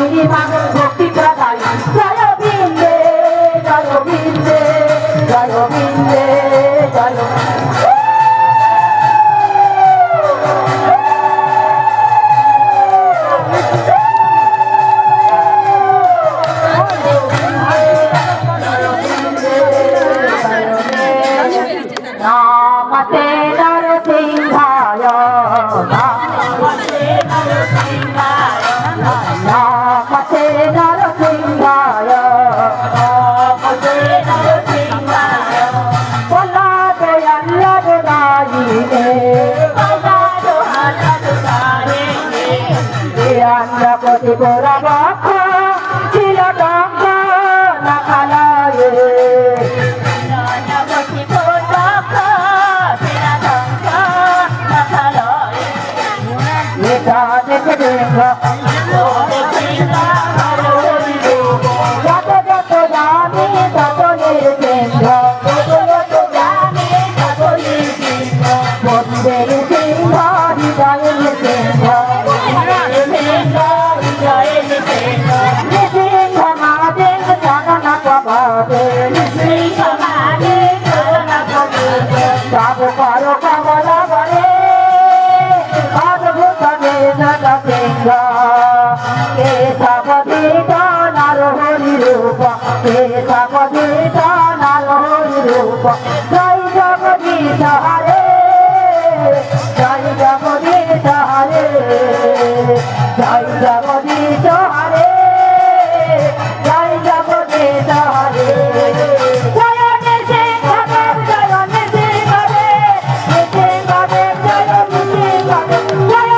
বিনোদিনী মাগো ভক্তি প্রদায় জয় বিন্দে জয় বিন্দে জয় বিন্দে জয় নামতে নরসিংহায় নামতে নরসিংহায় নামতে নরসিংহায় নামতে নরসিংহায় বলা দয়াল্লা দোলাইলে বলা দোয়াল্লা দোলাইলে দেয়াল্লা কোটি গোরা বক্ষ ছিল ডঙ্গ না খালায়ে জয় জগদীশ হরে জয় জগদীশ হরে জয় জগদীশ হরে জয় জগদীশ হরে জয় নৃসিংহদেব জয় নৃসিংহদেব নৃসিংহদেব জয় নৃসিংহদেব জয়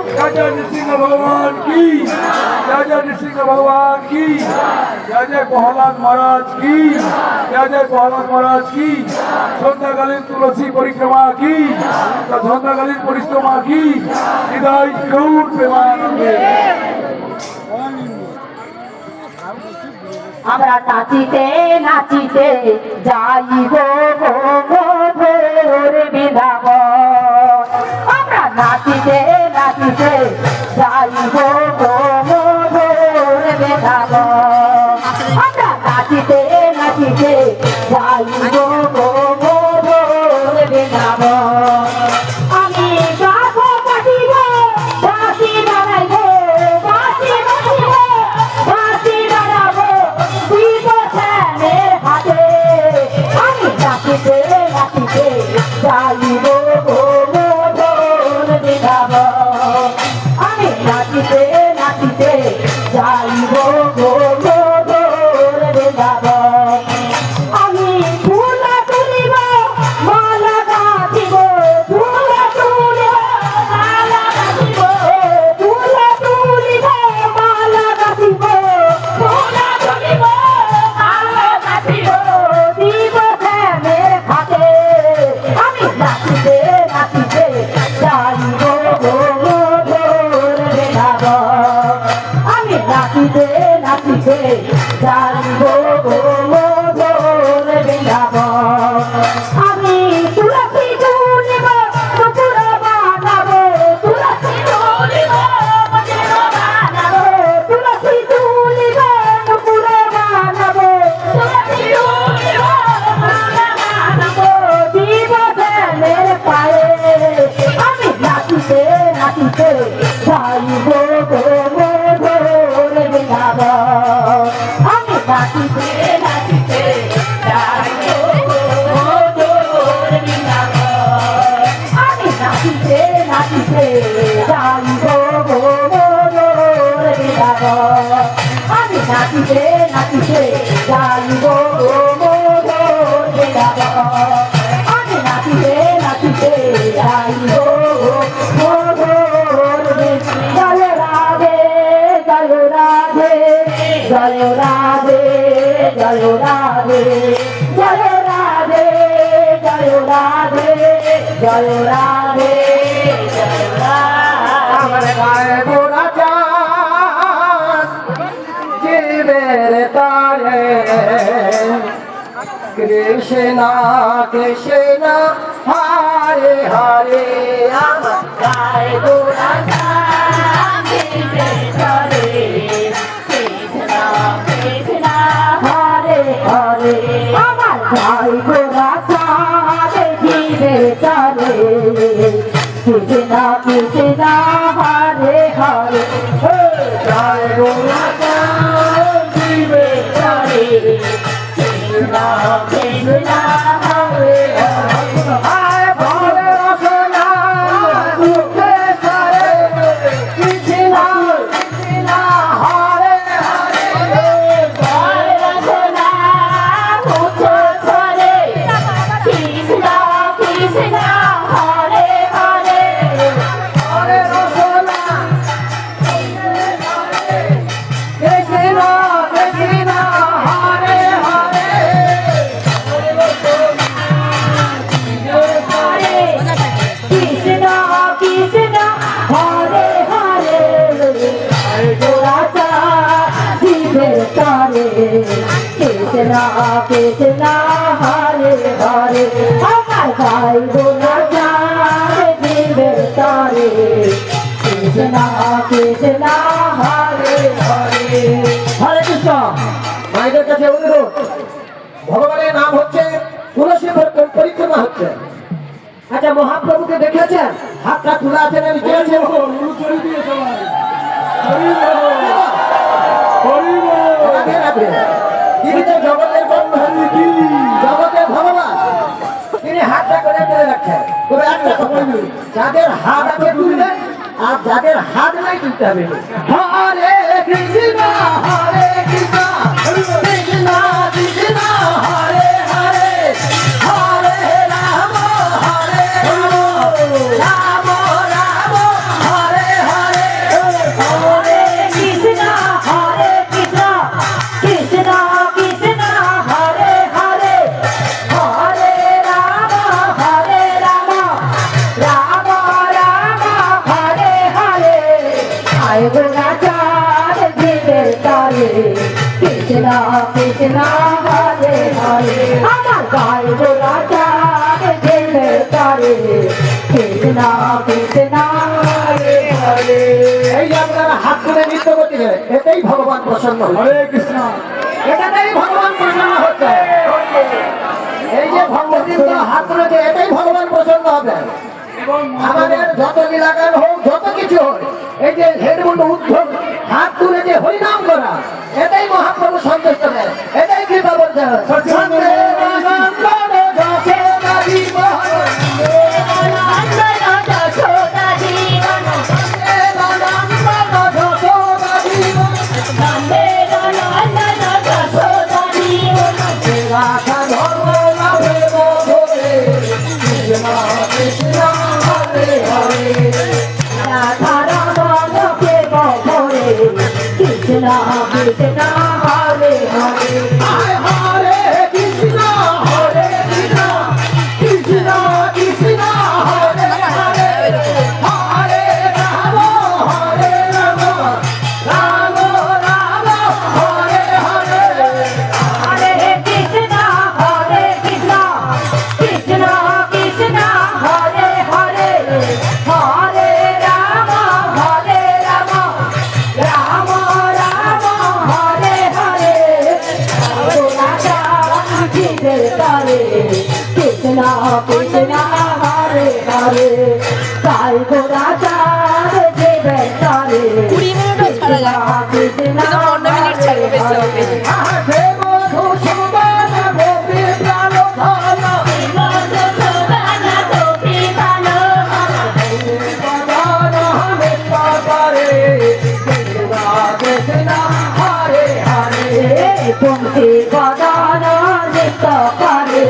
মঙ্গল মহারাজ भगवान की जय नृसिंह भगवान की जय प्रहलाद महाराज की जय प्रहलाद महाराज की सन्ध्याकालीन तुलसी परिक्रमा की सन्ध्याकालीन परिक्रमा की हृदय गौर प्रेमानंदे আমরা নাচিতে নাচিতে যাইব ভোর বিধাব আমরা নাচিতে নাচিতে যাইব ভোর বিধাব আমরা নাচিতে নাচিতে যাইব ভোর বিধাব আমি গাব কাটিব বাঁশি বাড়াইব বাঁশি বাঁধিব বাঁশি বাড়াবো দিব শ্যামের হাতে আমি নাচিতে নাচিতে যাইব ভোর বিধাব আমি নাচিতে নাচিতে যাইব ভোর বিধাব আমি ফুলা তুলিব মালা গাঁথিব ফুলা তুলিব মালা গাঁথিব ফুলা তুলিব মালা গাঁথিব ফুলা তুলিব মালা গাঁথিব দিব শ্যামের হাতে আমি নাচিতে নাচিতে যাইব ভোর বিধাব আমি নাচিতে নাচিতে যাইব ভোর বিধাব আমি তুলসী তুলিব নুপুর বানাবো তুলসী তুলিব মন্দির বানাবো তুলসী তুলিব নুপুর বানাবো তুলসী তুলিব বানাবো দিব শ্যামের পায়ে আমি নাচিতে নাচিতে যাইব ভোর বিধাব আমি নাচিতে নাচিতে যাইব ভোর বিধাব আমি নাচিতে নাচিতে যাইব ভোর বিধাব আমি নাচিতে নাচিতে যাইব ভোর বিধাব আমি নাচিতে নাচিতে যাইব ভোর জয় রাধে জয় রাধে জয় রাধে জয় রাধে জয় রাধে জয় রাধে জয় রাধে জয় রাধে আমার গায়ে গোরা চাঁদ জীবের তারে কৃষ্ণ কৃষ্ণ হরে হরে আমার গায় গোরা দিবে চলে কৃষ্ণ কৃষ্ণ হরে হরে আমার ভাই গোরা দিবে চলে কৃষ্ণ কৃষ্ণ হরে হরে জয় গোরা দিবে চলে কৃষ্ণ কৃষ্ণ হরে হরে আয় বলে রসনা দুঃখে সরে কৃষ্ণ কৃষ্ণ হরে হরে জয় রসনা মুছে ছড়ে কৃষ্ণ কৃষ্ণ হরে হরে হরে রসনা কৃষ্ণ কৃষ্ণ হরে হরে হরে কৃষ্ণ কৃষ্ণ হরে হরে গোরা দিবে তারে কৃষ্ণ কৃষ্ণ হরে হরে আমার ভাই গোরা দিবে তারে কৃষ্ণ কৃষ্ণ হরে হরে হরে কৃষ্ণ মায়েদের কাছে অনুরোধ ভগবানের নাম হচ্ছে তুলসী পরিক্রমা হচ্ছে আচ্ছা মহাপ্রভুকে দেখেছেন হাতটা তুলে আছেন আমি চেয়েছেন রাধে রাধে তিনি তো জগতের বন্ধন জগতের ভগবান তিনি হাতটা করে তুলে রাখছেন তবে একটা কথা বলি, যাদের হাত আছে তুলবেন আর যাদের হাত নাই তুলতে হবে হরে কৃষ্ণ হরে কৃষ্ণ কৃষ্ণ কৃষ্ণ হরে হরে হরে রাম রাম রাম হরে হরে হরে কৃষ্ণ কৃষ্ণ কৃষ্ণ হরে হরে হরে রাম রাম রাম হরে হরে আয় গোরা দিবে তারে কৃষ্ণ কৃষ্ণ হরে হরে আমার গায়ে গোরা দিবে তারে কৃষ্ণ কৃষ্ণ হরে হরে এই যে আপনারা হাত করে নৃত্য করতে গেলে এতেই ভগবান প্রসন্ন হচ্ছে হরে কৃষ্ণ এটাতেই ভগবান প্রসন্ন হচ্ছে এই যে ভগবতীর হাত তুলেছে এটাই ভগবান প্রসন্ন হবে এবং আমাদের যত লীলাগান হোক যত কিছু হোক এই যে হেডমুন্ড উদ্ধব হাত তুলে যে হরিনাম করা এটাই মহাপ্রভু সন্তুষ্ট দেয় এটাই কৃপা বলতে হবে কৃষ্ণ কৃষ্ণ হরে হরে হরে কৃষ্ণ হরে কৃষ্ণ কৃষ্ণ কৃষ্ণ হরে হরে হরে রাম রাম রাম হরে হরে হরে কৃষ্ণ কৃষ্ণ কৃষ্ণ হরে হরে হরে রাম রাম রাম হরে হরে দিবে তারে কৃষ্ণ কৃষ্ণ হরে হরে তাই গোরা দিবে তারে 20 মিনিটও ছাড়া যাবে না। কৃষ্ণ কিন্তু 15 মিনিট ছাড়বে বেশি হবে। আহে মধু সুবান গোপী প্রাণ ধন প্রধান হরে পারে কৃষ্ণ হরে হরে তুমসি বদন নিত্য করে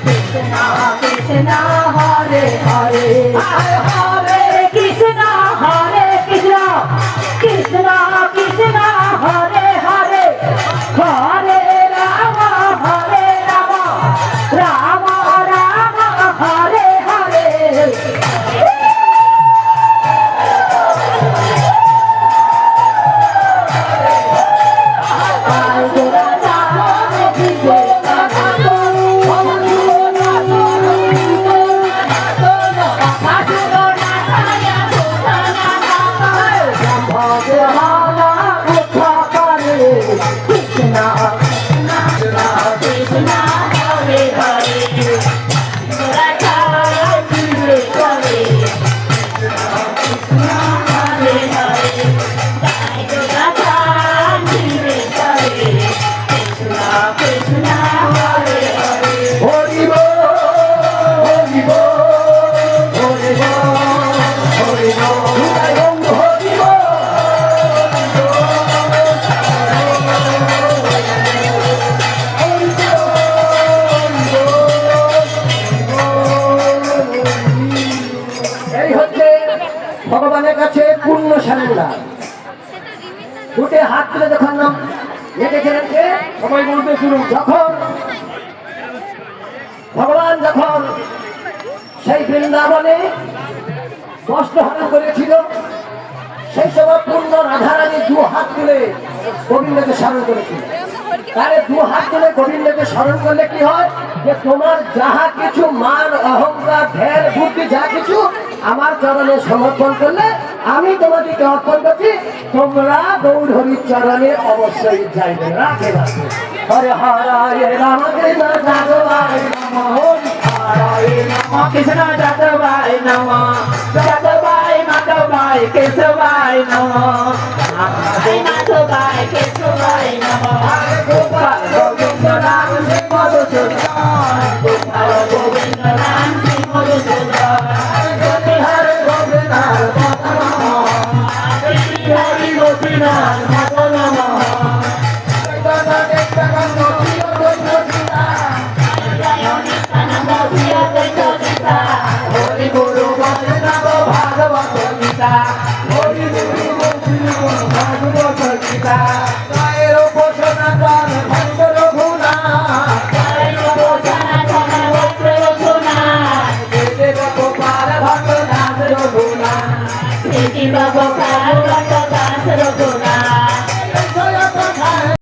কৃষ্ণ কৃষ্ণ হরে হরে হরে কৃষ্ণ কৃষ্ণ কৃষ্ণ হরে হরে হরে রাম রাম রাম হরে হরে না দুটি হাত তুলে যখন নাম রেখেছিলেন কে সবাই বলতে শুরু যখন ভগবান যখন সেই বৃন্দাবনে কষ্ট হরণ করেছিল সেই সময় পূর্ণ রাধারানী দু হাত তুলে গোবিন্দকে স্মরণ করেছিল তাহলে দু হাত তুলে গোবিন্দকে স্মরণ করলে কি হয় যে তোমার যাহা কিছু মান অহংকার ধ্যান বুদ্ধি যা কিছু আমার চরণে সমর্পণ করলে আমি তোমাদেরকে অর্পণ করছি তোমরা গৌর হরির চরণে অবশ্যই যাইবে রাখে রাখে হরে হরে রাম কৃষ্ণ যাদবায় নমঃ হরে নম কৃষ্ণ যাদবায় নমঃ যাদবায় মাধবায় কেশবায় নমঃ মাধবায় কেশবায় নমঃ হরে গোপাল গোবিন্দ রাম শ্রী মধুসূদন গোপাল গোবিন্দ রাম শ্রী মধুসূদন হরে গোবিন্দ হরি গোপীনাথ মদন হরি গুরু বৈষ্ণব ভাগবত গীতা